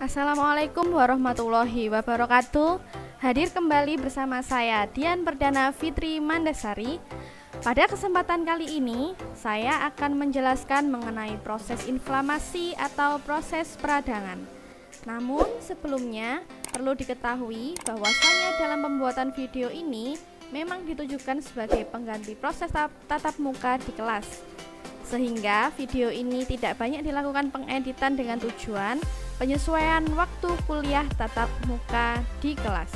Assalamualaikum warahmatullahi wabarakatuh. Hadir kembali bersama saya Dian Perdana Fitri Mandasari. Pada kesempatan kali ini, saya akan menjelaskan mengenai proses inflamasi atau proses peradangan. Namun sebelumnya perlu diketahui bahwasanya dalam pembuatan video ini memang ditujukan sebagai pengganti proses tatap muka di kelas, sehingga video ini tidak banyak dilakukan pengeditan dengan tujuan penyesuaian waktu kuliah tatap muka di kelas.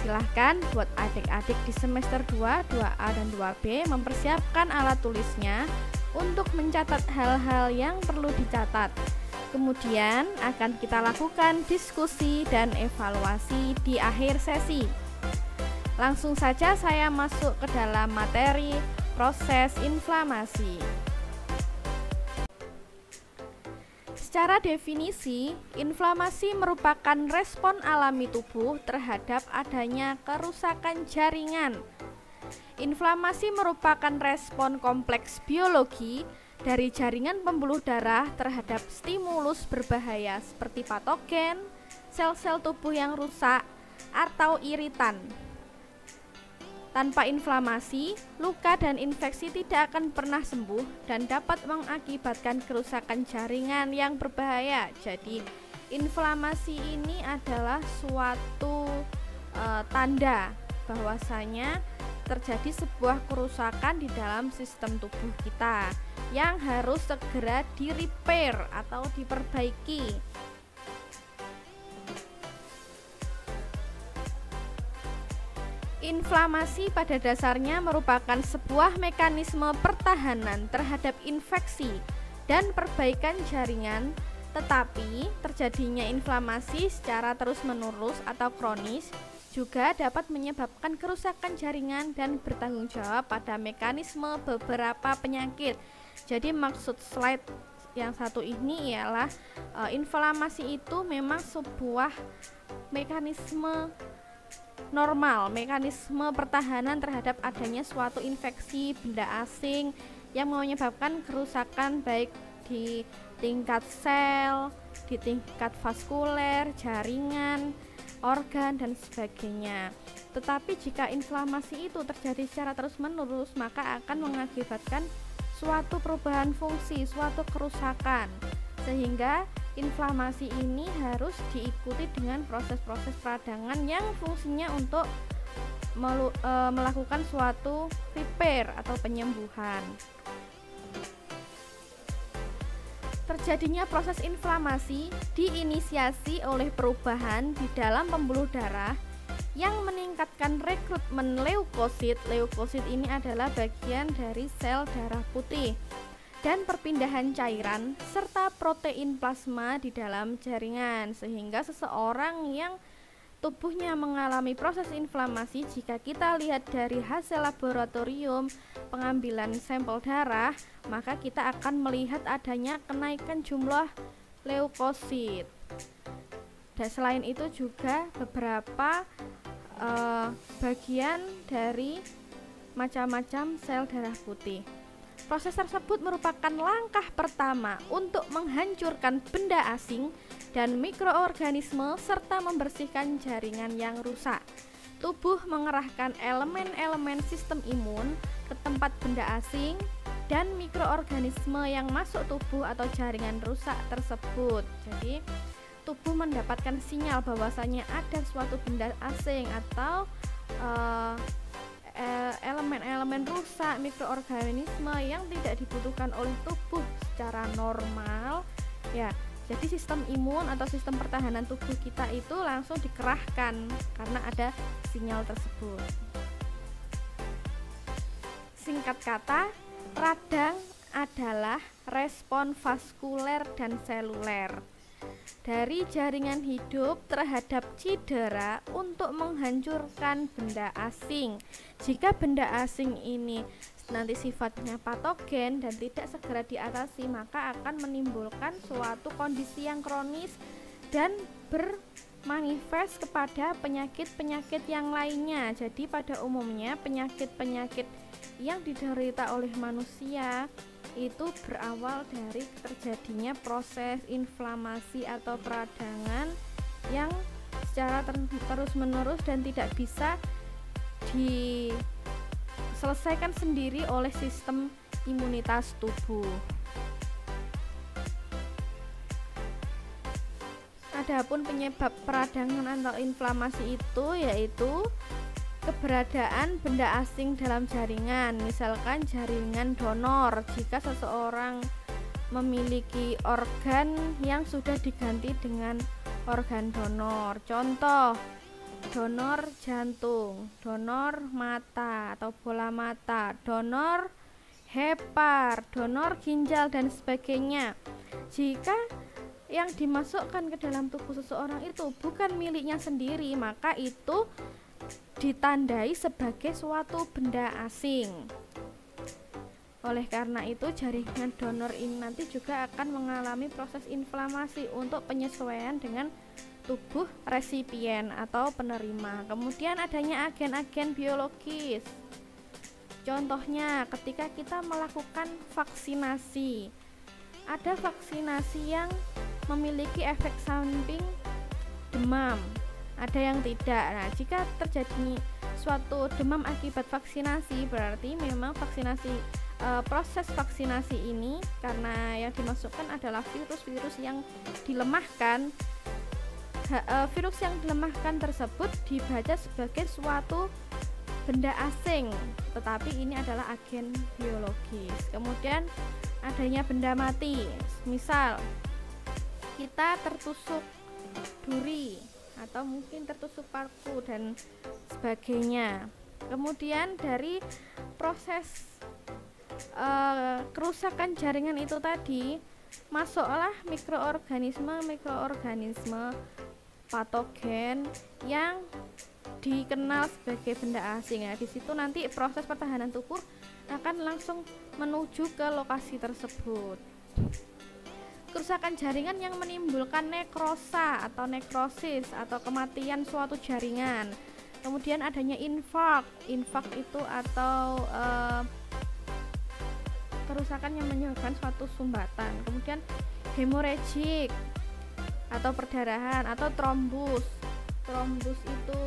Silahkan buat adik-adik di semester 2, 2A dan 2B mempersiapkan alat tulisnya untuk mencatat hal-hal yang perlu dicatat. Kemudian akan kita lakukan diskusi dan evaluasi di akhir sesi. Langsung saja saya masuk ke dalam materi proses inflamasi. Secara definisi, inflamasi merupakan respon alami tubuh terhadap adanya kerusakan jaringan. Inflamasi merupakan respon kompleks biologi dari jaringan pembuluh darah terhadap stimulus berbahaya seperti patogen, sel-sel tubuh yang rusak, atau iritan. Tanpa inflamasi, luka dan infeksi tidak akan pernah sembuh dan dapat mengakibatkan kerusakan jaringan yang berbahaya. Jadi, inflamasi ini adalah suatu tanda bahwasanya terjadi sebuah kerusakan di dalam sistem tubuh kita yang harus segera di-repair atau diperbaiki. Inflamasi pada dasarnya merupakan sebuah mekanisme pertahanan terhadap infeksi dan perbaikan jaringan, tetapi terjadinya inflamasi secara terus-menerus atau kronis juga dapat menyebabkan kerusakan jaringan dan bertanggung jawab pada mekanisme beberapa penyakit. Jadi maksud slide yang satu ini ialah inflamasi itu memang sebuah mekanisme normal, mekanisme pertahanan terhadap adanya suatu infeksi benda asing yang menyebabkan kerusakan baik di tingkat sel, di tingkat vaskuler, jaringan, organ, dan sebagainya. Tetapi jika inflamasi itu terjadi secara terus-menerus, maka akan mengakibatkan suatu perubahan fungsi, suatu kerusakan, sehingga inflamasi ini harus diikuti dengan proses-proses peradangan yang fungsinya untuk melakukan suatu repair atau penyembuhan. Terjadinya proses inflamasi diinisiasi oleh perubahan di dalam pembuluh darah yang meningkatkan rekrutmen leukosit. Leukosit ini adalah bagian dari sel darah putih dan perpindahan cairan serta protein plasma di dalam jaringan, sehingga seseorang yang tubuhnya mengalami proses inflamasi, jika kita lihat dari hasil laboratorium pengambilan sampel darah, maka kita akan melihat adanya kenaikan jumlah leukosit. Dan selain itu juga beberapa bagian dari macam-macam sel darah putih. Proses tersebut merupakan langkah pertama untuk menghancurkan benda asing dan mikroorganisme serta membersihkan jaringan yang rusak. Tubuh mengerahkan elemen-elemen sistem imun ke tempat benda asing dan mikroorganisme yang masuk tubuh atau jaringan rusak tersebut. Jadi, tubuh mendapatkan sinyal bahwasanya ada suatu benda asing atau elemen-elemen rusak, mikroorganisme yang tidak dibutuhkan oleh tubuh secara normal, ya. Jadi sistem imun atau sistem pertahanan tubuh kita itu langsung dikerahkan karena ada sinyal tersebut. Singkat kata, radang adalah respon vaskuler dan seluler dari jaringan hidup terhadap cedera untuk menghancurkan benda asing. Jika benda asing ini nanti sifatnya patogen dan tidak segera diatasi, maka akan menimbulkan suatu kondisi yang kronis dan bermanifest kepada penyakit-penyakit yang lainnya. Jadi pada umumnya penyakit-penyakit yang diderita oleh manusia itu berawal dari terjadinya proses inflamasi atau peradangan yang secara terus-menerus dan tidak bisa diselesaikan sendiri oleh sistem imunitas tubuh. Adapun penyebab peradangan atau inflamasi itu yaitu keberadaan benda asing dalam jaringan, misalkan jaringan donor jika seseorang memiliki organ yang sudah diganti dengan organ donor. Contoh, donor jantung, donor mata atau bola mata, donor hepar, donor ginjal dan sebagainya. Jika yang dimasukkan ke dalam tubuh seseorang itu bukan miliknya sendiri, maka itu ditandai sebagai suatu benda asing. Oleh karena itu, jaringan donor ini nanti juga akan mengalami proses inflamasi untuk penyesuaian dengan tubuh resipien atau penerima. Kemudian adanya agen-agen biologis. Contohnya ketika kita melakukan vaksinasi. Ada vaksinasi yang memiliki efek samping demam, ada yang tidak. Nah, jika terjadi suatu demam akibat vaksinasi, berarti memang proses vaksinasi ini karena yang dimasukkan adalah virus-virus yang dilemahkan. Virus yang dilemahkan tersebut dibaca sebagai suatu benda asing, tetapi ini adalah agen biologis. Kemudian adanya benda mati, misal kita tertusuk duri atau mungkin tertusuk paku dan sebagainya. Kemudian dari proses kerusakan jaringan itu tadi masuklah mikroorganisme patogen yang dikenal sebagai benda asing. Nah, di situ nanti proses pertahanan tubuh akan langsung menuju ke lokasi tersebut. Kerusakan jaringan yang menimbulkan nekrosa atau nekrosis atau kematian suatu jaringan. Kemudian adanya infark itu atau kerusakan yang menyebabkan suatu sumbatan. Kemudian hemoragik atau perdarahan atau trombus itu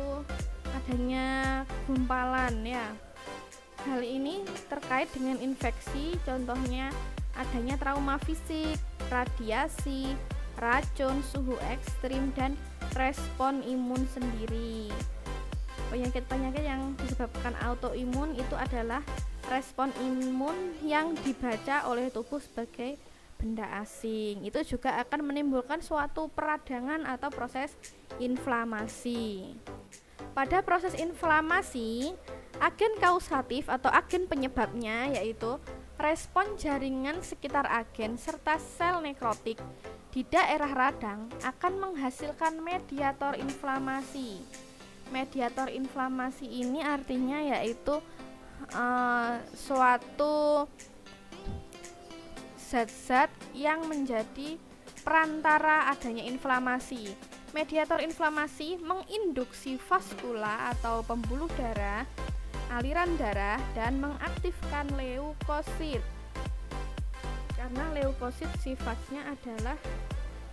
adanya gumpalan ya. Hal ini terkait dengan infeksi, contohnya adanya trauma fisik, radiasi, racun, suhu ekstrim, dan respon imun sendiri. Penyakit-penyakit yang disebabkan autoimun itu adalah respon imun yang dibaca oleh tubuh sebagai benda asing. Itu juga akan menimbulkan suatu peradangan atau proses inflamasi. Pada proses inflamasi, agen kausatif atau agen penyebabnya yaitu respon jaringan sekitar agen serta sel nekrotik di daerah radang akan menghasilkan mediator inflamasi. Mediator inflamasi ini artinya yaitu suatu zat-zat yang menjadi perantara adanya inflamasi. Mediator inflamasi menginduksi vaskula atau pembuluh darah, aliran darah, dan mengaktifkan leukosit. Karena leukosit sifatnya adalah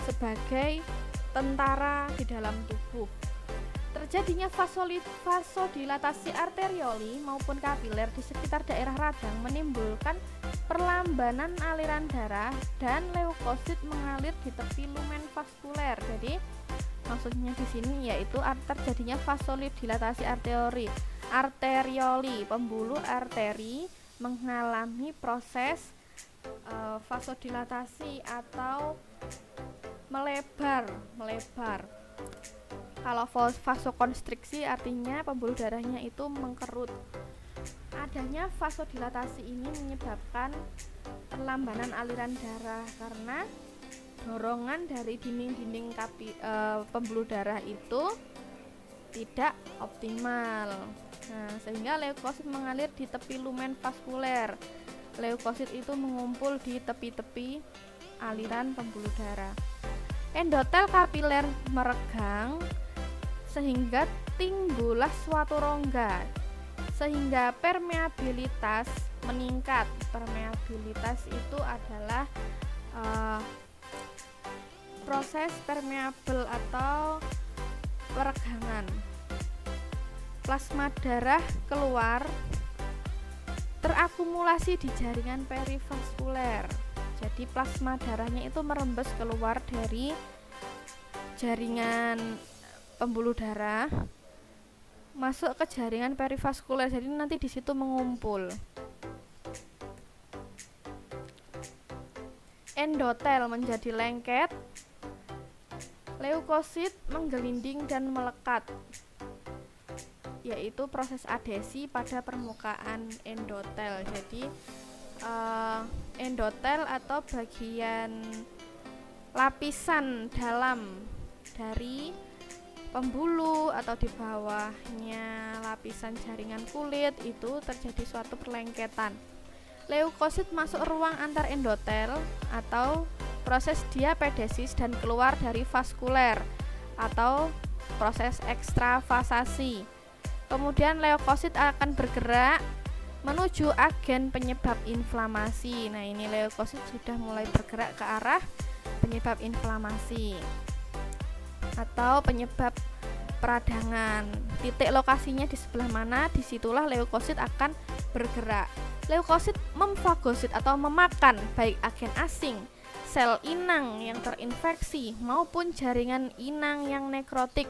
sebagai tentara di dalam tubuh. Terjadinya vasodilatasi arterioli maupun kapiler di sekitar daerah radang menimbulkan perlambanan aliran darah dan leukosit mengalir di tepi lumen vaskuler. Jadi maksudnya di sini yaitu terjadinya vasodilatasi arterioli, pembuluh arteri mengalami proses vasodilatasi atau melebar. Kalau vasokonstriksi artinya pembuluh darahnya itu mengkerut. Adanya vasodilatasi ini menyebabkan perlambanan aliran darah karena dorongan dari dinding-dinding pembuluh darah itu tidak optimal. Nah, sehingga leukosit mengalir di tepi lumen vaskuler. Leukosit itu mengumpul di tepi-tepi aliran pembuluh darah. Endotel kapiler meregang sehingga timbullah suatu rongga, sehingga permeabilitas meningkat. Permeabilitas itu adalah proses permeabel atau peregangan. Plasma darah keluar terakumulasi di jaringan perivaskuler. Jadi plasma darahnya itu merembes keluar dari jaringan pembuluh darah masuk ke jaringan perivaskuler. Jadi nanti di situ mengumpul. Endotel menjadi lengket, leukosit menggelinding dan melekat, yaitu proses adhesi pada permukaan endotel. Jadi endotel atau bagian lapisan dalam dari pembuluh atau di bawahnya lapisan jaringan kulit itu terjadi suatu perlengketan. Leukosit masuk ruang antar endotel atau proses diapedesis dan keluar dari vaskuler atau proses ekstravasasi. Kemudian leukosit akan bergerak menuju agen penyebab inflamasi. Nah, ini leukosit sudah mulai bergerak ke arah penyebab inflamasi atau penyebab peradangan. Titik lokasinya di sebelah mana, disitulah leukosit akan bergerak. Leukosit memfagosit atau memakan baik agen asing, sel inang yang terinfeksi maupun jaringan inang yang nekrotik.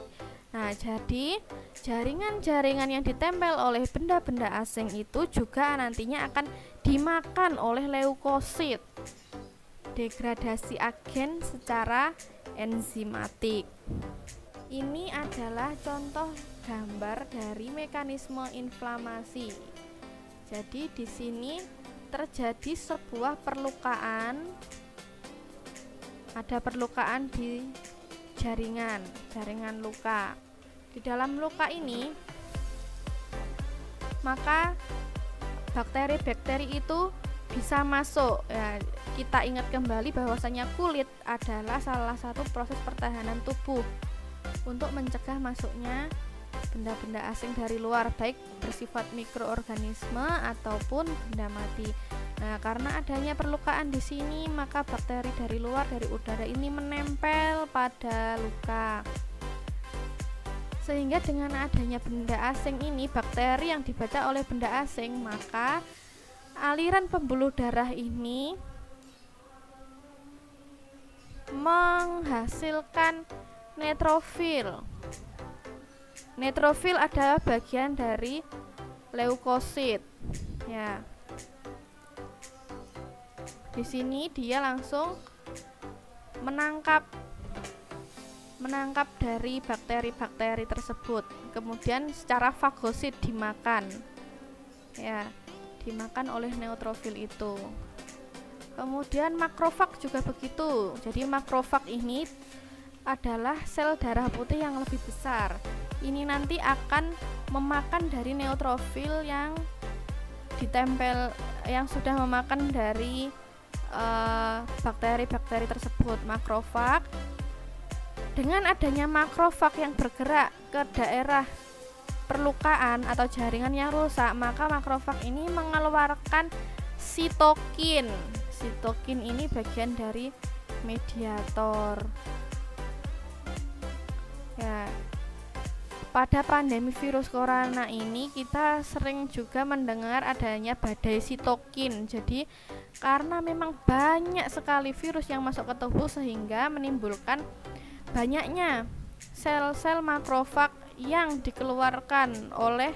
Nah, jadi jaringan-jaringan yang ditempel oleh benda-benda asing itu juga nantinya akan dimakan oleh leukosit. Degradasi agen secara enzimatik. Ini adalah contoh gambar dari mekanisme inflamasi. Jadi di sini terjadi sebuah perlukaan. Ada perlukaan di jaringan luka. Di dalam luka ini, maka bakteri-bakteri itu bisa masuk. Ya, kita ingat kembali bahwasanya kulit adalah salah satu proses pertahanan tubuh untuk mencegah masuknya benda-benda asing dari luar, baik bersifat mikroorganisme ataupun benda mati. Nah, karena adanya perlukaan di sini, maka bakteri dari luar, dari udara ini menempel pada luka. Sehingga dengan adanya benda asing ini, bakteri yang dibaca oleh benda asing, maka aliran pembuluh darah ini menghasilkan neutrofil. Neutrofil adalah bagian dari leukosit. Ya. Di sini dia langsung menangkap dari bakteri-bakteri tersebut. Kemudian secara fagosit dimakan. Ya, dimakan oleh neutrofil itu. Kemudian makrofag juga begitu. Jadi makrofag ini adalah sel darah putih yang lebih besar. Ini nanti akan memakan dari neutrofil yang ditempel, yang sudah memakan dari bakteri-bakteri tersebut. Makrofag, dengan adanya makrofag yang bergerak ke daerah perlukaan atau jaringan yang rusak, maka makrofag ini mengeluarkan sitokin. Sitokin ini bagian dari mediator. Ya, pada pandemi virus corona ini kita sering juga mendengar adanya badai sitokin. Jadi karena memang banyak sekali virus yang masuk ke tubuh sehingga menimbulkan banyaknya sel-sel makrofag yang dikeluarkan oleh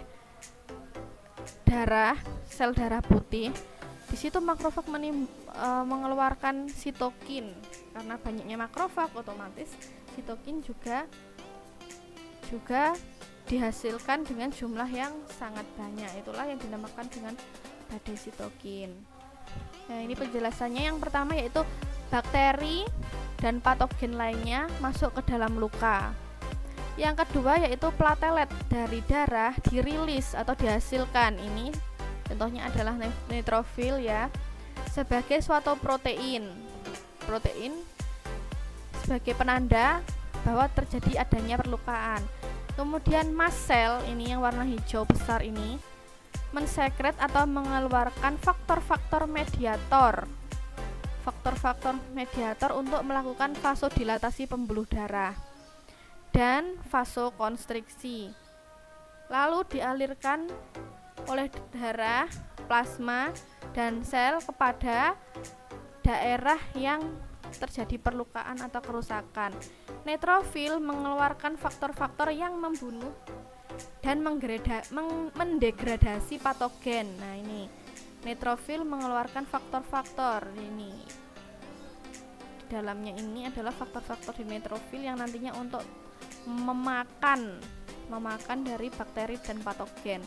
darah, sel darah putih. Di situ makrofag mengeluarkan sitokin. Karena banyaknya makrofag, otomatis sitokin juga dihasilkan dengan jumlah yang sangat banyak. Itulah yang dinamakan dengan badai sitokin. Nah, ini penjelasannya. Yang pertama yaitu bakteri dan patogen lainnya masuk ke dalam luka. Yang kedua yaitu platelet dari darah dirilis atau dihasilkan. Ini contohnya adalah neutrofil ya, sebagai suatu protein. Protein sebagai penanda bahwa terjadi adanya perlukaan. Kemudian mast cell, ini yang warna hijau besar ini, mensekret atau mengeluarkan faktor-faktor mediator. Faktor-faktor mediator untuk melakukan vasodilatasi pembuluh darah dan vasokonstriksi. Lalu dialirkan oleh darah, plasma, dan sel kepada daerah yang terjadi perlukaan atau kerusakan. Neutrofil mengeluarkan faktor-faktor yang membunuh dan mendegradasi patogen. Nah, ini neutrofil mengeluarkan faktor-faktor ini. Di dalamnya ini adalah faktor-faktor di neutrofil yang nantinya untuk memakan dari bakteri dan patogen.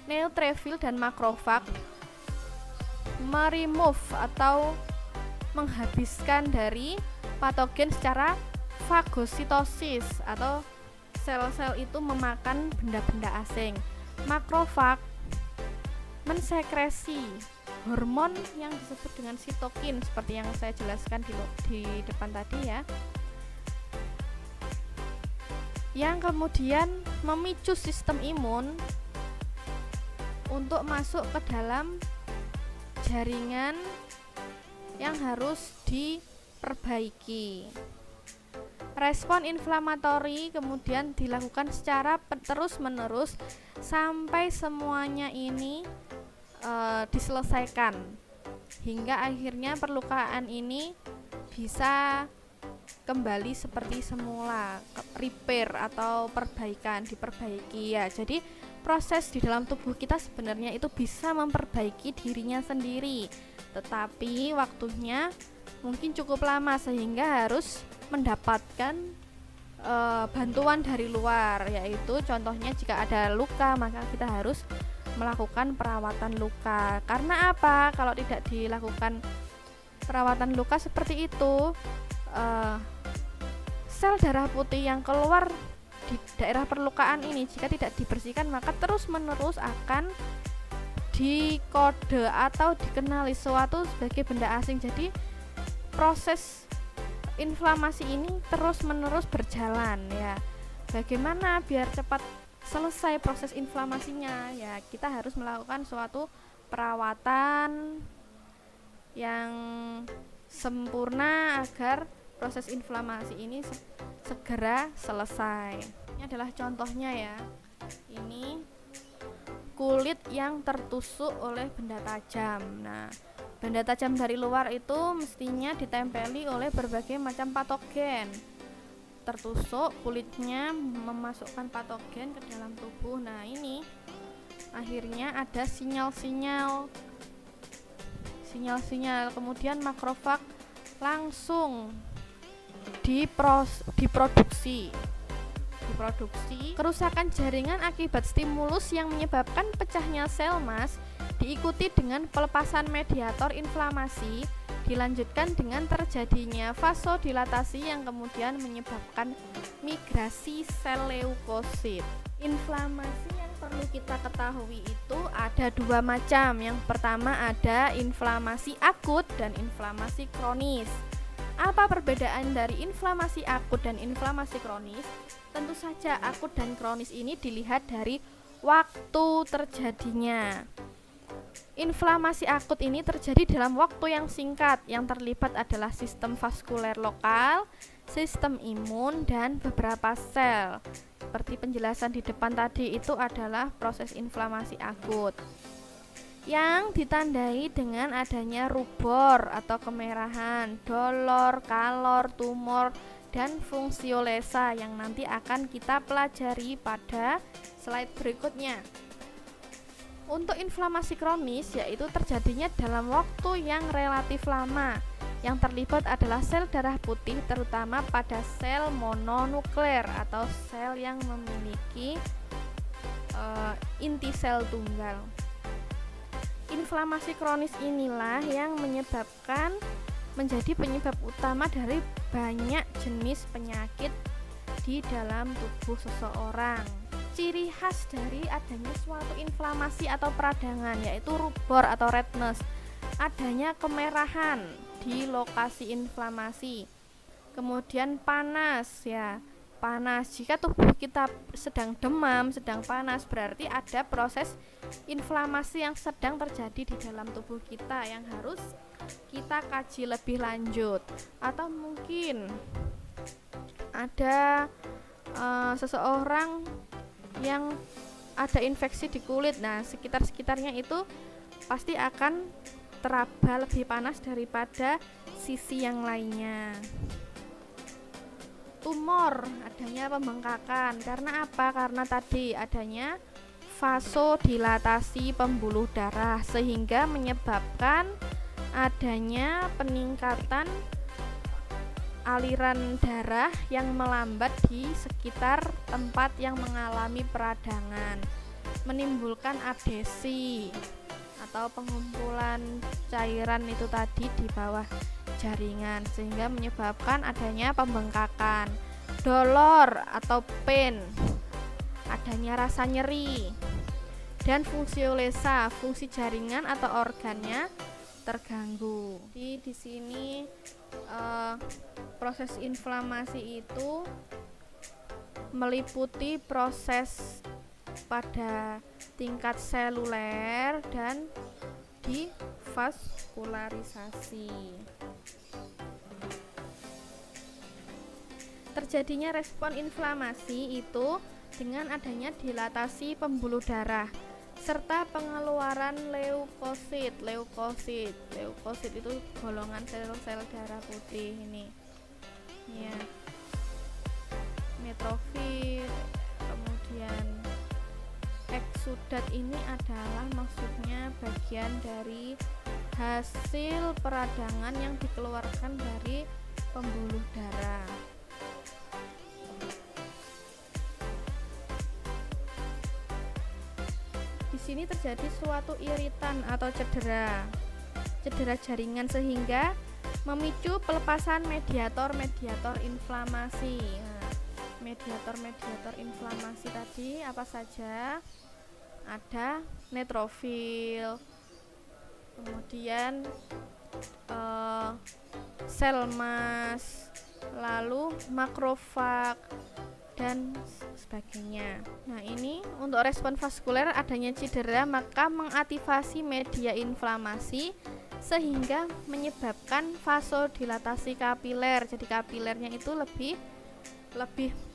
Neutrofil dan makrofag meremove atau menghabiskan dari patogen secara fagositosis, atau sel-sel itu memakan benda-benda asing. Makrofag mensekresi hormon yang disebut dengan sitokin seperti yang saya jelaskan di depan tadi ya, yang kemudian memicu sistem imun untuk masuk ke dalam jaringan yang harus diperbaiki. Respon inflamatori kemudian dilakukan secara terus-menerus sampai semuanya ini diselesaikan, hingga akhirnya perlukaan ini bisa kembali seperti semula, repair atau diperbaiki ya. Jadi proses di dalam tubuh kita sebenarnya itu bisa memperbaiki dirinya sendiri, tetapi waktunya mungkin cukup lama sehingga harus mendapatkan bantuan dari luar, yaitu contohnya jika ada luka maka kita harus melakukan perawatan luka. Karena apa? Kalau tidak dilakukan perawatan luka seperti itu, sel darah putih yang keluar di daerah perlukaan ini jika tidak dibersihkan maka terus-menerus akan dikode atau dikenali suatu sebagai benda asing. Jadi proses inflamasi ini terus-menerus berjalan ya. Bagaimana biar cepat selesai proses inflamasinya? Ya, kita harus melakukan suatu perawatan yang sempurna agar proses inflamasi ini segera selesai. Ini adalah contohnya ya. Ini kulit yang tertusuk oleh benda tajam. Nah, benda tajam dari luar itu mestinya ditempeli oleh berbagai macam patogen. Tertusuk, kulitnya memasukkan patogen ke dalam tubuh. Nah, ini akhirnya ada sinyal-sinyal, kemudian makrofag langsung diproduksi. Kerusakan jaringan akibat stimulus yang menyebabkan pecahnya sel emas diikuti dengan pelepasan mediator inflamasi, dilanjutkan dengan terjadinya vasodilatasi yang kemudian menyebabkan migrasi sel leukosit. Inflamasi yang perlu kita ketahui itu ada dua macam. Yang pertama ada inflamasi akut dan inflamasi kronis. Apa perbedaan dari inflamasi akut dan inflamasi kronis? Tentu saja akut dan kronis ini dilihat dari waktu terjadinya. Inflamasi akut ini terjadi dalam waktu yang singkat. Yang terlibat adalah sistem vaskuler lokal, sistem imun, dan beberapa sel. Seperti penjelasan di depan tadi, itu adalah proses inflamasi akut yang ditandai dengan adanya rubor atau kemerahan, dolor, kalor, tumor, dan fungsiolesa yang nanti akan kita pelajari pada slide berikutnya. Untuk inflamasi kronis, yaitu terjadinya dalam waktu yang relatif lama. Yang terlibat adalah sel darah putih, terutama pada sel mononukleer atau sel yang memiliki inti sel tunggal. Inflamasi kronis inilah yang menjadi penyebab utama dari banyak jenis penyakit di dalam tubuh seseorang. Ciri khas dari adanya suatu inflamasi atau peradangan yaitu rubor atau redness, adanya kemerahan di lokasi inflamasi, kemudian panas ya, panas. Jika tubuh kita sedang demam, sedang panas, berarti ada proses inflamasi yang sedang terjadi di dalam tubuh kita yang harus kita kaji lebih lanjut. Atau mungkin ada seseorang yang ada infeksi di kulit. Nah, sekitarnya itu pasti akan teraba lebih panas daripada sisi yang lainnya. Tumor, adanya pembengkakan. Karena apa? Karena tadi adanya vasodilatasi pembuluh darah sehingga menyebabkan adanya peningkatan aliran darah yang melambat di sekitar tempat yang mengalami peradangan, menimbulkan adhesi atau pengumpulan cairan itu tadi di bawah jaringan sehingga menyebabkan adanya pembengkakan. Dolor atau pain, adanya rasa nyeri. Dan fungsiolesa, fungsi jaringan atau organnya terganggu. Di sini proses inflamasi itu meliputi proses pada tingkat seluler dan di vaskularisasi. Terjadinya respon inflamasi itu dengan adanya dilatasi pembuluh darah serta pengeluaran leukosit. Leukosit itu golongan sel-sel darah putih ini. Ya. Neutrofil, kemudian eksudat ini adalah maksudnya bagian dari hasil peradangan yang dikeluarkan dari pembuluh darah. Di sini terjadi suatu iritan atau cedera jaringan sehingga memicu pelepasan mediator inflamasi. Nah, mediator inflamasi tadi apa saja? Ada neutrofil, kemudian sel mas, lalu makrofag dan sebagainya. Nah, ini untuk respon vaskuler adanya cedera maka mengaktifasi media inflamasi sehingga menyebabkan vasodilatasi kapiler. Jadi kapilernya itu lebih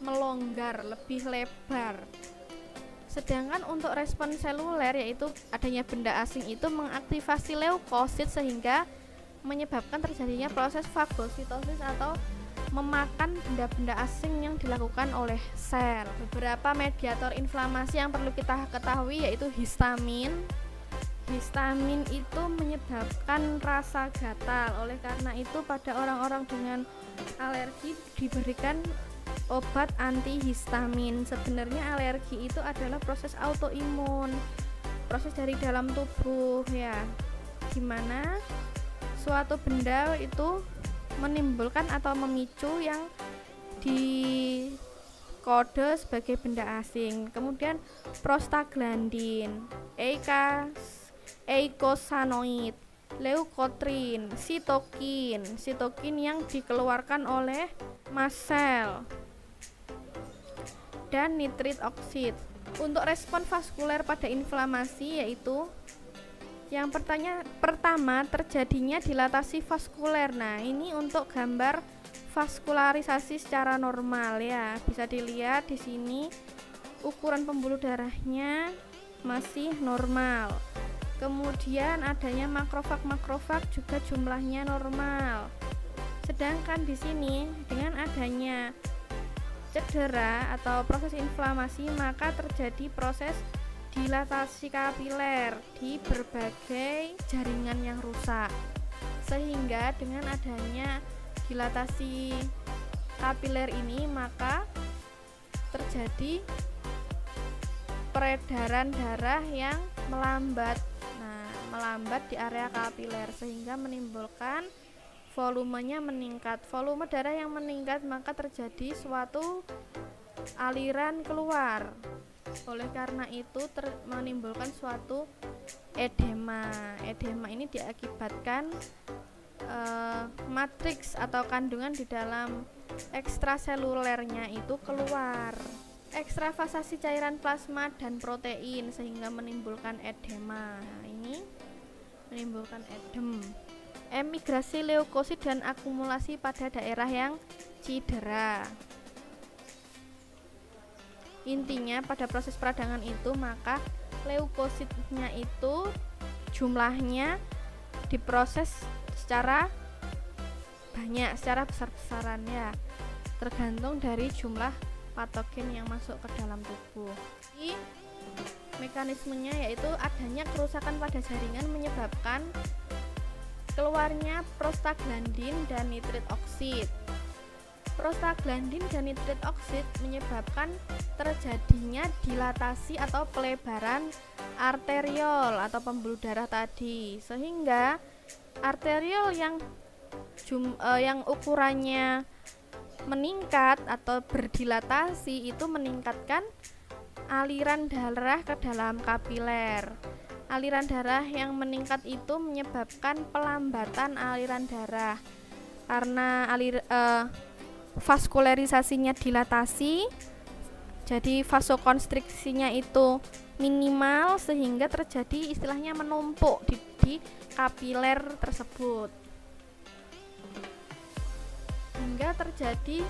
melonggar, lebih lebar. Sedangkan untuk respon seluler yaitu adanya benda asing itu mengaktifasi leukosit sehingga menyebabkan terjadinya proses fagositosis atau memakan benda-benda asing yang dilakukan oleh sel. Beberapa mediator inflamasi yang perlu kita ketahui yaitu histamin. Histamin itu menyebabkan rasa gatal. Oleh karena itu pada orang-orang dengan alergi diberikan obat antihistamin. Sebenarnya alergi itu adalah proses autoimun, proses dari dalam tubuh ya. Gimana suatu benda itu menimbulkan atau memicu yang dikode sebagai benda asing. Kemudian prostaglandin, eikosanoid, leukotrin, sitokin yang dikeluarkan oleh mast sel, dan nitrit oksid. Untuk respon vaskuler pada inflamasi yaitu yang pertama terjadinya dilatasi vaskuler. Nah, ini untuk gambar vaskularisasi secara normal ya. Bisa dilihat di sini ukuran pembuluh darahnya masih normal. Kemudian adanya makrofag juga jumlahnya normal. Sedangkan di sini dengan adanya cedera atau proses inflamasi maka terjadi proses dilatasi kapiler di berbagai jaringan yang rusak, sehingga dengan adanya dilatasi kapiler ini maka terjadi peredaran darah yang melambat. Nah, melambat di area kapiler sehingga menimbulkan volumenya meningkat. Volume darah yang meningkat maka terjadi suatu aliran keluar. Oleh karena itu menimbulkan suatu edema. Edema ini diakibatkan matriks atau kandungan di dalam ekstraselulernya itu keluar. Ekstravasasi cairan plasma dan protein sehingga menimbulkan edema. Nah, ini menimbulkan edem. Emigrasi leukosit dan akumulasi pada daerah yang cedera. Intinya pada proses peradangan itu maka leukositnya itu jumlahnya diproses secara banyak, secara besar-besaran ya, tergantung dari jumlah patogen yang masuk ke dalam tubuh. Jadi, mekanismenya yaitu adanya kerusakan pada jaringan menyebabkan keluarnya prostaglandin dan nitrit oksid. Prostaglandin dan nitrit oksid menyebabkan terjadinya dilatasi atau pelebaran arteriol atau pembuluh darah tadi, sehingga arteriol yang ukurannya meningkat atau berdilatasi itu meningkatkan aliran darah ke dalam kapiler. Aliran darah yang meningkat itu menyebabkan pelambatan aliran darah karena vaskularisasinya dilatasi, jadi vasokonstriksinya itu minimal sehingga terjadi istilahnya menumpuk di kapiler tersebut, hingga terjadi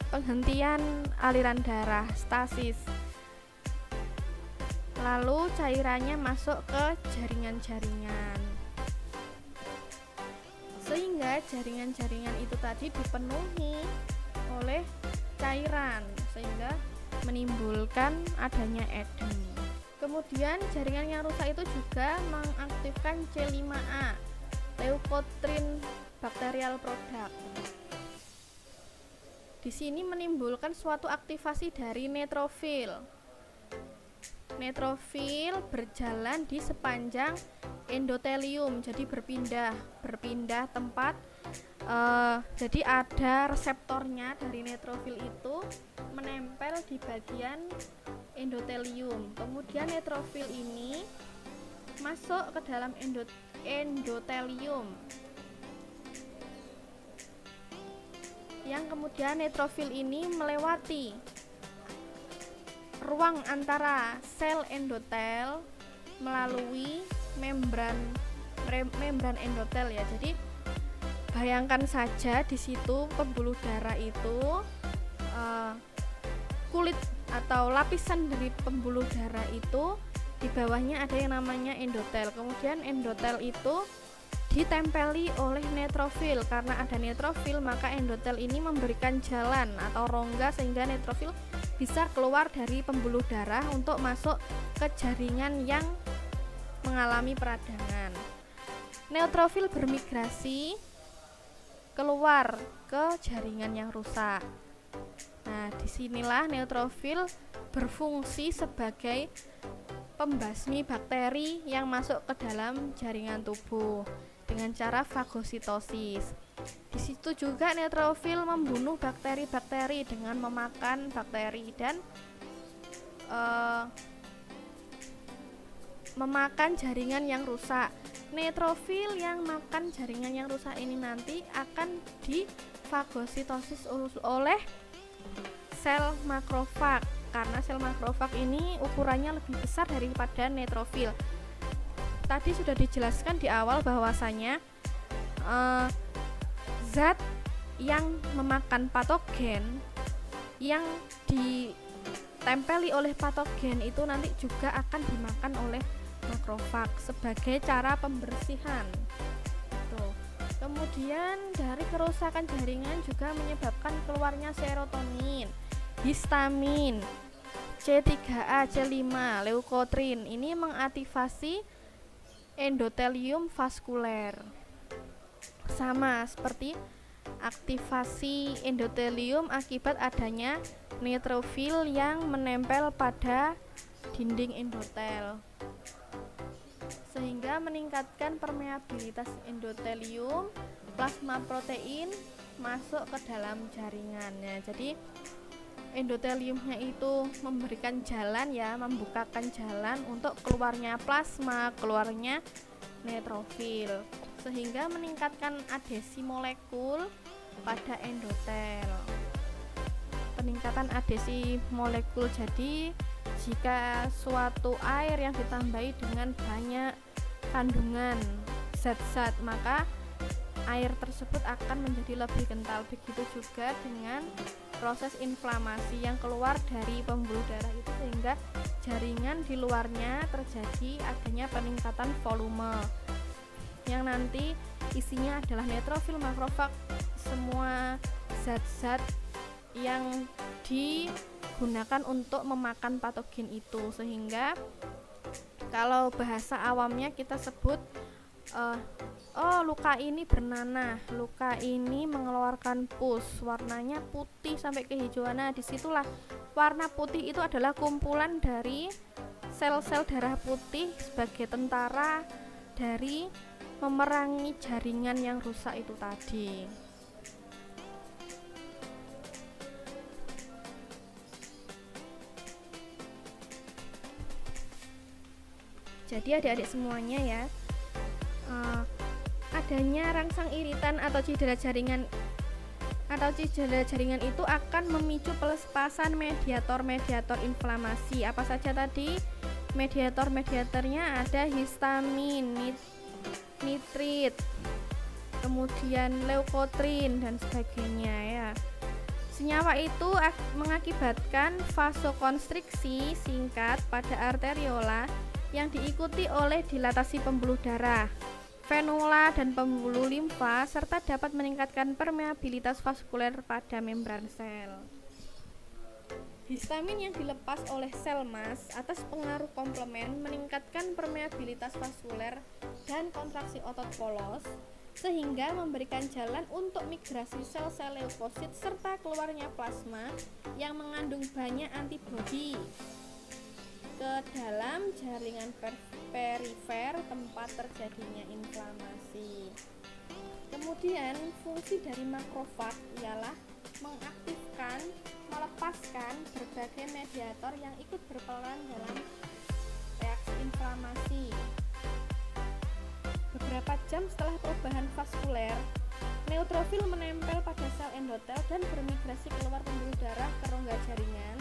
penghentian aliran darah, stasis. Lalu cairannya masuk ke jaringan-jaringan, sehingga jaringan-jaringan itu tadi dipenuhi oleh cairan sehingga menimbulkan adanya edem. Kemudian jaringan yang rusak itu juga mengaktifkan C5A, leukotriene bacterial product. Di sini menimbulkan suatu aktivasi dari neutrofil. Neutrofil berjalan di sepanjang endotelium, jadi berpindah tempat. Jadi ada reseptornya dari neutrofil itu menempel di bagian endotelium. Kemudian neutrofil ini masuk ke dalam endotelium, yang kemudian neutrofil ini melewati ruang antara sel endotel melalui membran endotel ya. Jadi bayangkan saja di situ pembuluh darah itu kulit atau lapisan dari pembuluh darah itu di bawahnya ada yang namanya endotel. Kemudian endotel itu ditempeli oleh neutrofil. Karena ada neutrofil maka endotel ini memberikan jalan atau rongga sehingga neutrofil bisa keluar dari pembuluh darah untuk masuk ke jaringan yang mengalami peradangan. Neutrofil bermigrasi keluar ke jaringan yang rusak. Nah, disinilah neutrofil berfungsi sebagai pembasmi bakteri yang masuk ke dalam jaringan tubuh dengan cara fagositosis. Di situ juga neutrofil membunuh bakteri-bakteri dengan memakan bakteri dan memakan jaringan yang rusak. Neutrofil yang makan jaringan yang rusak ini nanti akan difagositosis oleh sel makrofag, karena sel makrofag ini ukurannya lebih besar daripada neutrofil. Tadi sudah dijelaskan di awal bahwasanya zat yang memakan patogen yang ditempeli oleh patogen itu nanti juga akan dimakan oleh makrofag sebagai cara pembersihan. Kemudian dari kerusakan jaringan juga menyebabkan keluarnya serotonin, histamin, C3A, C5, leukotriene. Ini mengaktifasi endotelium vaskuler. Sama seperti aktivasi endotelium akibat adanya neutrofil yang menempel pada dinding endotel, sehingga meningkatkan permeabilitas endotelium, plasma protein masuk ke dalam jaringannya. Jadi endoteliumnya itu memberikan jalan ya, membukakan jalan untuk keluarnya plasma, keluarnya neutrofil sehingga meningkatkan adhesi molekul pada endotel. Peningkatan adhesi molekul, jadi jika suatu air yang ditambahi dengan banyak kandungan zat-zat, maka air tersebut akan menjadi lebih kental. Begitu juga dengan proses inflamasi yang keluar dari pembuluh darah itu, sehingga jaringan di luarnya terjadi adanya peningkatan volume yang nanti isinya adalah neutrofil, makrofag, semua zat-zat yang digunakan untuk memakan patogen itu. Sehingga kalau bahasa awamnya kita sebut luka ini bernanah, luka ini mengeluarkan pus, warnanya putih sampai kehijauan. Nah, disitulah warna putih itu adalah kumpulan dari sel-sel darah putih sebagai tentara dari memerangi jaringan yang rusak itu tadi. Jadi adik-adik semuanya ya, adanya rangsang iritan atau cedera jaringan itu akan memicu pelepasan mediator inflamasi. Apa saja tadi? Mediatornya ada histamin, nitrit, kemudian leukotrin dan sebagainya ya. Senyawa itu mengakibatkan vasokonstriksi singkat pada arteriola yang diikuti oleh dilatasi pembuluh darah, venula dan pembuluh limfa, serta dapat meningkatkan permeabilitas vaskuler pada membran sel. Histamin yang dilepas oleh sel mas atas pengaruh komplement meningkatkan permeabilitas vaskuler dan kontraksi otot polos, sehingga memberikan jalan untuk migrasi sel-sel leukosit serta keluarnya plasma yang mengandung banyak antibodi ke dalam jaringan perifer tempat terjadinya inflamasi. Kemudian fungsi dari makrofag ialah mengaktifkan, melepaskan berbagai mediator yang ikut berperan dalam reaksi inflamasi. Beberapa jam setelah perubahan vaskuler, neutrofil menempel pada sel endotel dan bermigrasi keluar pembuluh darah ke rongga jaringan,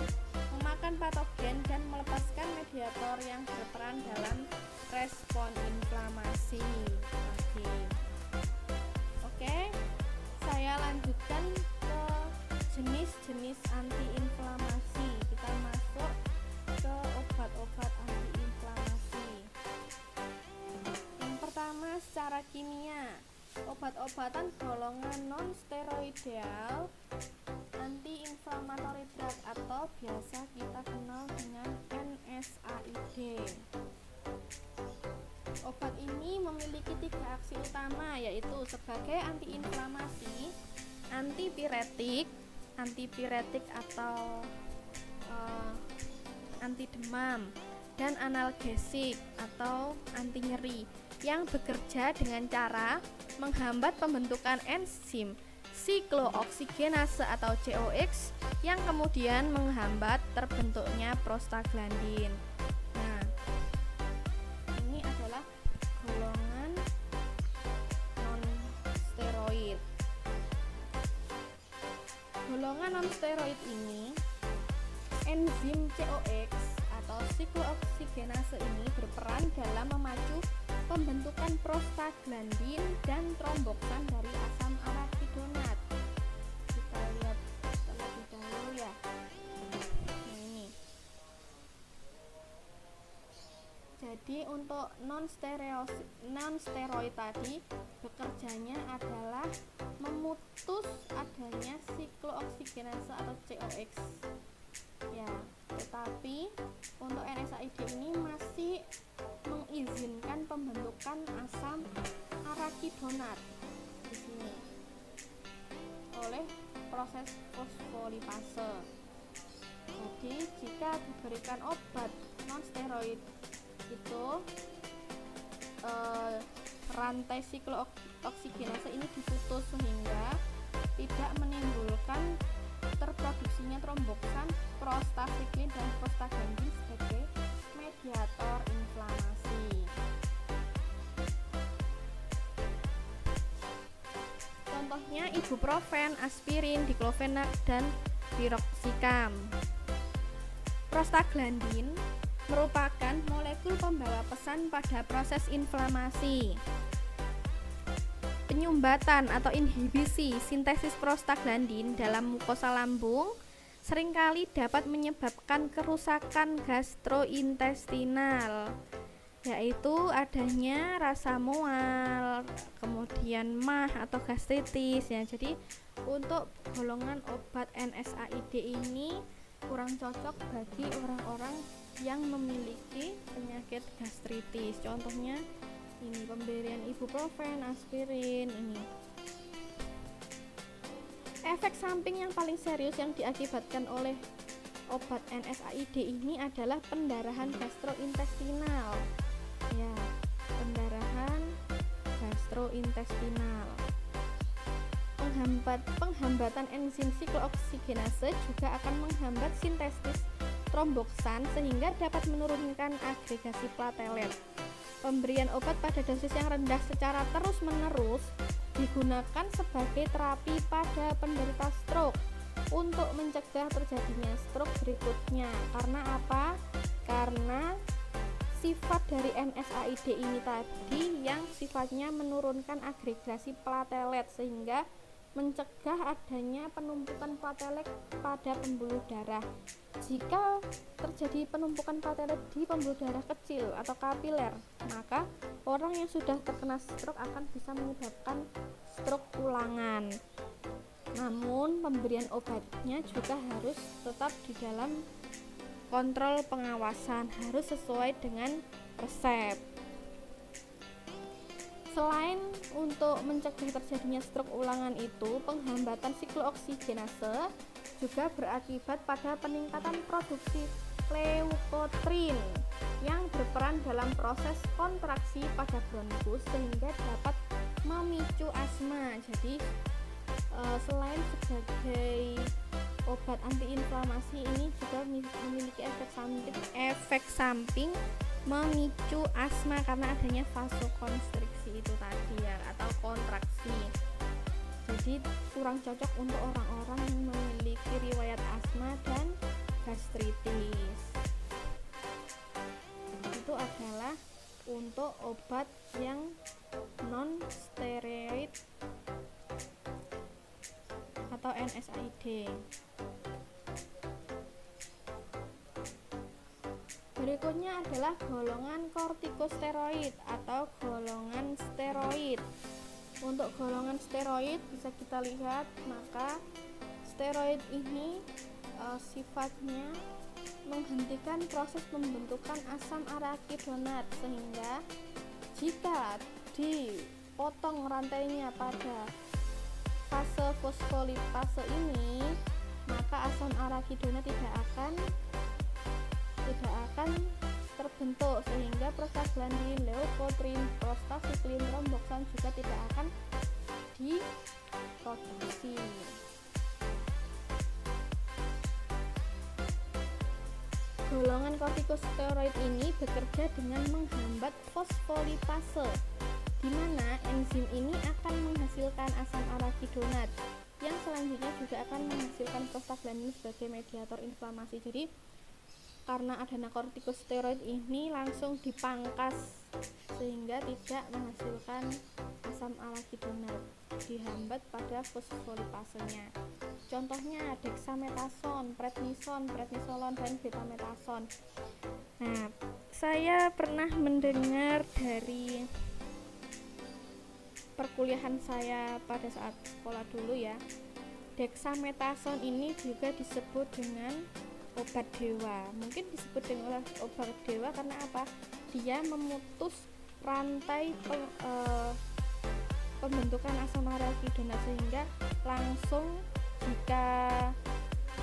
memakan patogen dan melepaskan mediator yang berperan dalam respon inflamasi tadi. Oke, saya lanjutkan ke jenis-jenis antiinflamasi. Kita masuk ke obat-obat antiinflamasi. Yang pertama, secara kimia, obat-obatan golongan non-steroidal anti-inflammatory drug atau biasa kita kenal dengan NSAID. Obat ini memiliki 3 aksi utama, yaitu sebagai antiinflamasi, antipiretik atau anti demam, dan analgesik atau anti nyeri, yang bekerja dengan cara menghambat pembentukan enzim siklooksigenase atau COX yang kemudian menghambat terbentuknya prostaglandin. Nah, ini adalah golongan non-steroid. Golongan non-steroid ini, enzim COX atau siklooksigenase ini berperan dalam memacu pembentukan prostaglandin dan tromboksan dari asam arachidonat. Kita lihat terlebih dahulu ya. Ini. Jadi untuk non-steroid tadi bekerjanya adalah memutus adanya siklooksigenase atau COX. Ya, tetapi untuk NSAID ini masih mengizinkan pembentukan asam arachidonat di sini oleh proses fosfolipase. Jadi jika diberikan obat non-steroid itu rantai siklooksigenase ini diputus sehingga tidak menimbulkan terproduksinya tromboksan, prostacyclin dan prostaglandin sebagai mediator inflamasi. Contohnya ibuprofen, aspirin, diklofenak, dan piroxicam. Prostaglandin merupakan molekul pembawa pesan pada proses inflamasi. Penyumbatan atau inhibisi sintesis prostaglandin dalam mukosa lambung seringkali dapat menyebabkan kerusakan gastrointestinal, yaitu adanya rasa mual, kemudian MAH atau gastritis ya. Jadi untuk golongan obat NSAID ini kurang cocok bagi orang-orang yang memiliki penyakit gastritis. Contohnya ini pemberian ibuprofen, aspirin ini. Efek samping yang paling serius yang diakibatkan oleh obat NSAID ini adalah pendarahan gastrointestinal. Ya, pendarahan gastrointestinal. Penghambatan enzim siklooksiggenase juga akan menghambat sintesis tromboksan sehingga dapat menurunkan agregasi platelet. Pemberian obat pada dosis yang rendah secara terus-menerus digunakan sebagai terapi pada penderita stroke untuk mencegah terjadinya stroke berikutnya. Karena apa? Karena sifat dari NSAID ini tadi yang sifatnya menurunkan agregasi platelet sehingga mencegah adanya penumpukan platelet pada pembuluh darah. Jika terjadi penumpukan platelet di pembuluh darah kecil atau kapiler, maka orang yang sudah terkena stroke akan bisa menyebabkan stroke ulangan. Namun pemberian obatnya juga harus tetap di dalam kontrol pengawasan, harus sesuai dengan resep. Selain untuk mencegah terjadinya stroke ulangan itu, penghambatan siklooksigenase juga berakibat pada peningkatan produksi leukotrin yang berperan dalam proses kontraksi pada bronkus sehingga dapat memicu asma. Jadi selain sebagai obat antiinflamasi ini juga memiliki efek samping memicu asma karena adanya vasokonstriksi itu tadi ya, atau kontraksi. Jadi kurang cocok untuk orang-orang yang memiliki riwayat asma dan gastritis. Itu adalah untuk obat yang non steroid atau NSAID. Berikutnya adalah golongan kortikosteroid atau golongan steroid. Untuk golongan steroid bisa kita lihat, maka steroid ini sifatnya menghentikan proses pembentukan asam arakidonat, sehingga jika dipotong rantainya pada fase fosfolipase ini, maka asam arakidonat tidak akan terbentuk sehingga prostaglandin, leukotrin, prostacyclin, tromboksan juga tidak akan diproduksi. Golongan kortikosteroid ini bekerja dengan menghambat fosfolipase, di mana enzim ini akan menghasilkan asam arakidonat yang selanjutnya juga akan menghasilkan prostaglandin sebagai mediator inflamasi. Jadi karena adanya kortikosteroid ini langsung dipangkas sehingga tidak menghasilkan asam arakidonat, dihambat pada fosfolipasenya. Contohnya dexamethasone, prednisolon, dan betamethasone. Nah, saya pernah mendengar dari perkuliahan saya pada saat sekolah dulu ya, dexamethasone ini juga disebut dengan obat dewa. Mungkin disebut dengan obat dewa karena apa? Dia memutus rantai pembentukan asam arakidonat sehingga langsung jika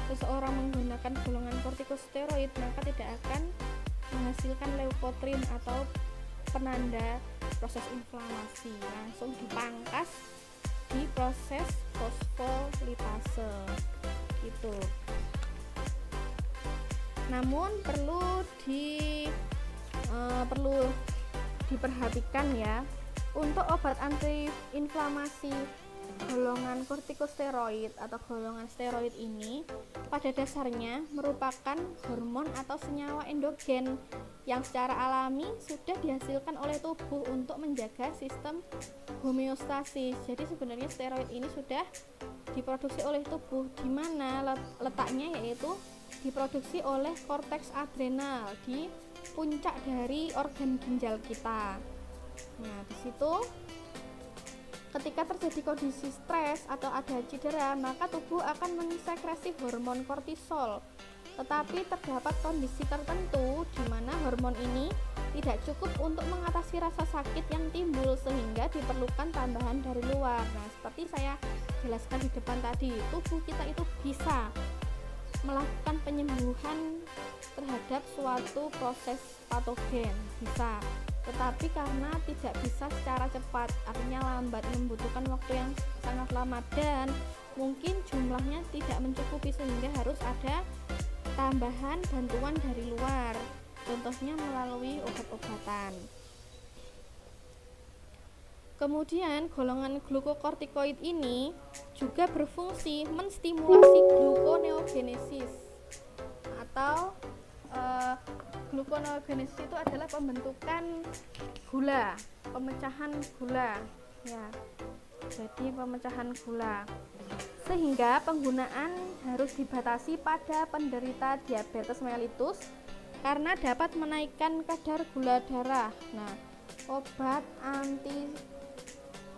seseorang menggunakan golongan kortikosteroid maka tidak akan menghasilkan leukotrin atau penanda proses inflamasi, langsung dipangkas di proses fosfolipase gitu. Namun perlu diperhatikan ya, untuk obat antiinflamasi golongan kortikosteroid atau golongan steroid ini pada dasarnya merupakan hormon atau senyawa endogen yang secara alami sudah dihasilkan oleh tubuh untuk menjaga sistem homeostasis. Jadi sebenarnya steroid ini sudah diproduksi oleh tubuh, di mana letaknya yaitu diproduksi oleh korteks adrenal di puncak dari organ ginjal kita. Nah, di situ ketika terjadi kondisi stres atau ada cedera, maka tubuh akan mensekresi hormon kortisol. Tetapi terdapat kondisi tertentu di mana hormon ini tidak cukup untuk mengatasi rasa sakit yang timbul, sehingga diperlukan tambahan dari luar. Nah, seperti saya jelaskan di depan tadi, tubuh kita itu bisa melakukan penyembuhan terhadap suatu proses patogen, bisa, tetapi karena tidak bisa secara cepat, artinya lambat, membutuhkan waktu yang sangat lama dan mungkin jumlahnya tidak mencukupi, sehingga harus ada tambahan bantuan dari luar, contohnya melalui obat-obatan. Kemudian golongan glukokortikoid ini juga berfungsi menstimulasi gluconeogenesis atau gluconeogenesis itu adalah pembentukan gula, pemecahan gula ya. Jadi pemecahan gula, sehingga penggunaan harus dibatasi pada penderita diabetes mellitus karena dapat menaikkan kadar gula darah. Nah, obat anti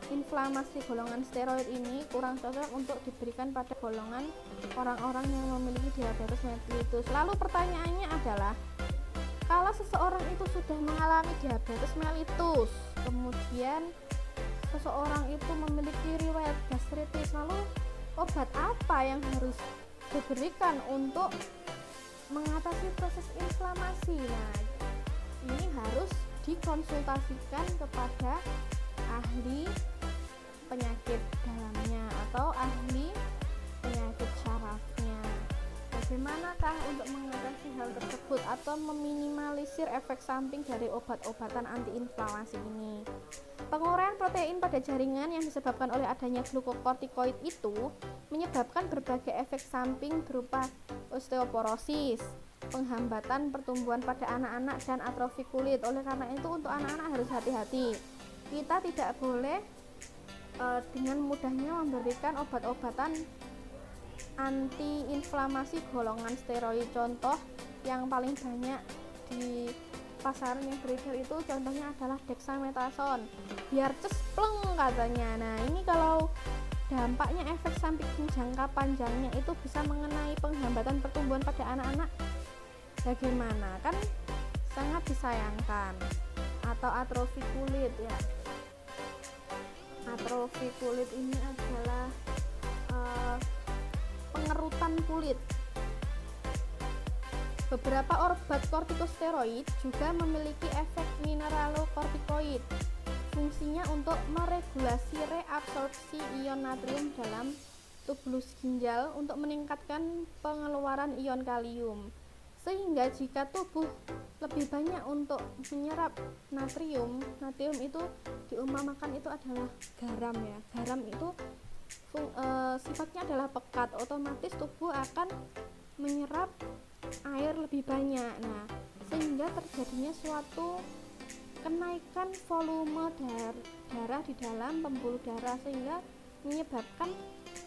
inflamasi golongan steroid ini kurang cocok untuk diberikan pada golongan orang-orang yang memiliki diabetes mellitus. Lalu pertanyaannya adalah, kalau seseorang itu sudah mengalami diabetes mellitus, kemudian seseorang itu memiliki riwayat gastritis, lalu obat apa yang harus diberikan untuk mengatasi proses inflamasi? Nah, ini harus dikonsultasikan kepada ahli penyakit dalamnya atau ahli penyakit syarafnya. Bagaimanakah untuk mengatasi hal tersebut atau meminimalisir efek samping dari obat-obatan antiinflamasi ini? Penguraian protein pada jaringan yang disebabkan oleh adanya glukokortikoid itu menyebabkan berbagai efek samping berupa osteoporosis, penghambatan pertumbuhan pada anak-anak, dan atrofi kulit. Oleh karena itu untuk anak-anak harus hati-hati. Kita tidak boleh dengan mudahnya memberikan obat-obatan antiinflamasi golongan steroid. Contoh yang paling banyak di pasaran yang beredar itu contohnya adalah dexamethasone, biar cespleng katanya. Nah, ini kalau dampaknya efek samping jangka panjangnya itu bisa mengenai penghambatan pertumbuhan pada anak-anak, bagaimana? Kan sangat disayangkan. Atau atrofi kulit ya. Atrofi kulit ini adalah pengerutan kulit. Beberapa obat kortikosteroid juga memiliki efek mineralokortikoid. Fungsinya untuk meregulasi reabsorpsi ion natrium dalam tubulus ginjal untuk meningkatkan pengeluaran ion kalium. Sehingga jika tubuh lebih banyak untuk menyerap natrium itu diumpamakan itu adalah garam ya. Garam itu sifatnya adalah pekat, otomatis tubuh akan menyerap air lebih banyak. Nah, sehingga terjadinya suatu kenaikan volume darah di dalam pembuluh darah, sehingga menyebabkan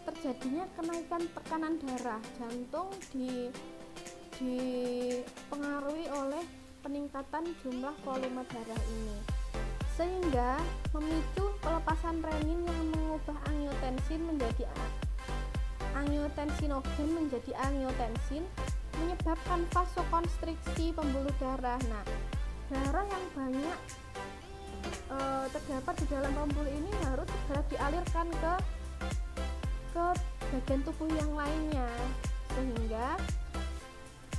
terjadinya kenaikan tekanan darah. Jantung dipengaruhi oleh peningkatan jumlah volume darah ini, sehingga memicu pelepasan renin yang mengubah angiotensin menjadi angiotensinogen menjadi angiotensin, menyebabkan vasokonstriksi pembuluh darah. Nah, darah yang banyak terdapat di dalam pembuluh ini harus segera dialirkan ke bagian tubuh yang lainnya, sehingga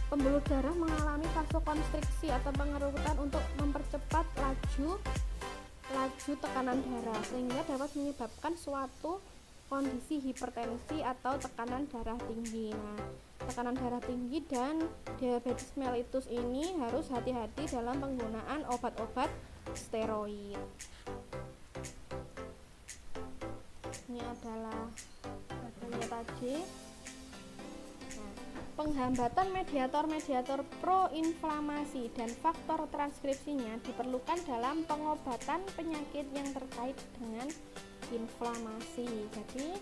pembuluh darah mengalami vasokonstriksi atau pengerutan untuk mempercepat laju tekanan darah, sehingga dapat menyebabkan suatu kondisi hipertensi atau tekanan darah tinggi. Nah, tekanan darah tinggi dan diabetes mellitus ini harus hati-hati dalam penggunaan obat-obat steroid. Ini adalah bahannya tadi. Nah, penghambatan mediator-mediator proinflamasi dan faktor transkripsinya diperlukan dalam pengobatan penyakit yang terkait dengan inflamasi. Jadi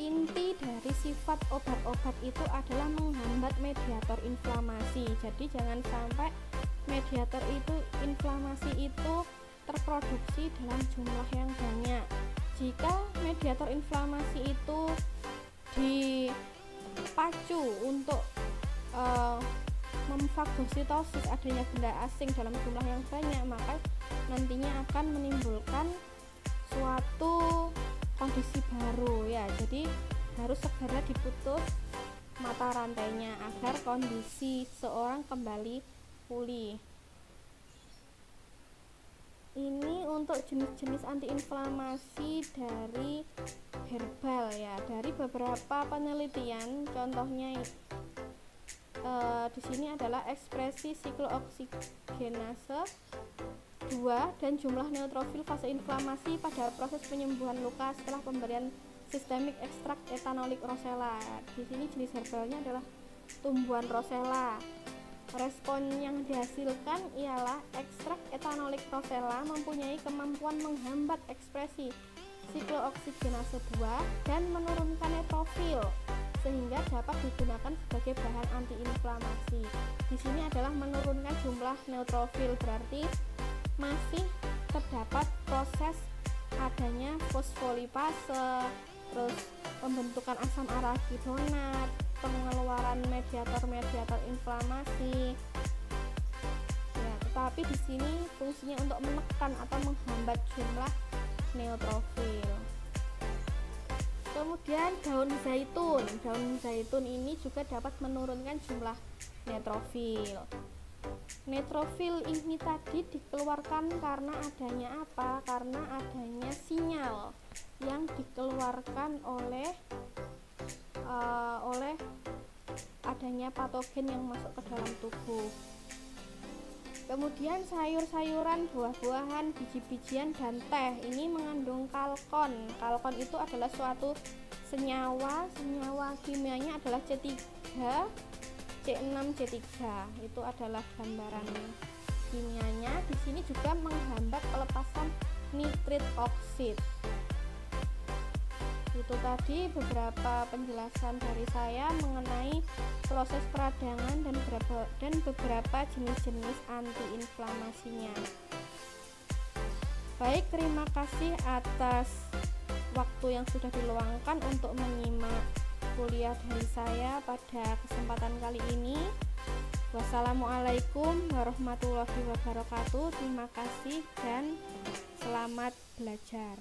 inti dari sifat obat-obat itu adalah menghambat mediator inflamasi. Jadi jangan sampai mediator itu inflamasi itu terproduksi dalam jumlah yang banyak. Jika mediator inflamasi itu dipacu untuk memfagositosis adanya benda asing dalam jumlah yang banyak, maka nantinya akan menimbulkan suatu kondisi baru ya. Jadi harus segera diputus mata rantainya agar kondisi seorang kembali pulih. Ini untuk jenis-jenis antiinflamasi dari herbal ya. Dari beberapa penelitian, contohnya di sini adalah ekspresi siklooksigenase 2 dan jumlah neutrofil fase inflamasi pada proses penyembuhan luka setelah pemberian sistemik ekstrak etanolik rosella. Di sini jenis herbalnya adalah tumbuhan rosella. Respon yang dihasilkan ialah ekstrak etanolik rosella mempunyai kemampuan menghambat ekspresi siklooksigenase 2 dan menurunkan neutrofil sehingga dapat digunakan sebagai bahan antiinflamasi. Di sini adalah menurunkan jumlah neutrofil, berarti masih terdapat proses adanya fosfolipase, terus pembentukan asam arachidonat, pengeluaran mediator-mediator inflamasi. Ya, tetapi di sini fungsinya untuk menekan atau menghambat jumlah neutrofil. Kemudian daun zaitun ini juga dapat menurunkan jumlah neutrofil. Neutrofil ini tadi dikeluarkan karena adanya apa? Karena adanya sinyal yang dikeluarkan oleh adanya patogen yang masuk ke dalam tubuh. Kemudian sayur-sayuran, buah-buahan, biji-bijian, dan teh ini mengandung kalkon. Kalkon itu adalah suatu senyawa kimianya adalah C3, C6, C3. Itu adalah gambaran kimianya. Di sini juga menghambat pelepasan nitrit oksid. Itu tadi beberapa penjelasan dari saya mengenai proses peradangan dan beberapa jenis-jenis antiinflamasinya. Baik, terima kasih atas waktu yang sudah diluangkan untuk menyimak kuliah dari saya pada kesempatan kali ini. Wassalamualaikum warahmatullahi wabarakatuh. Terima kasih dan selamat belajar.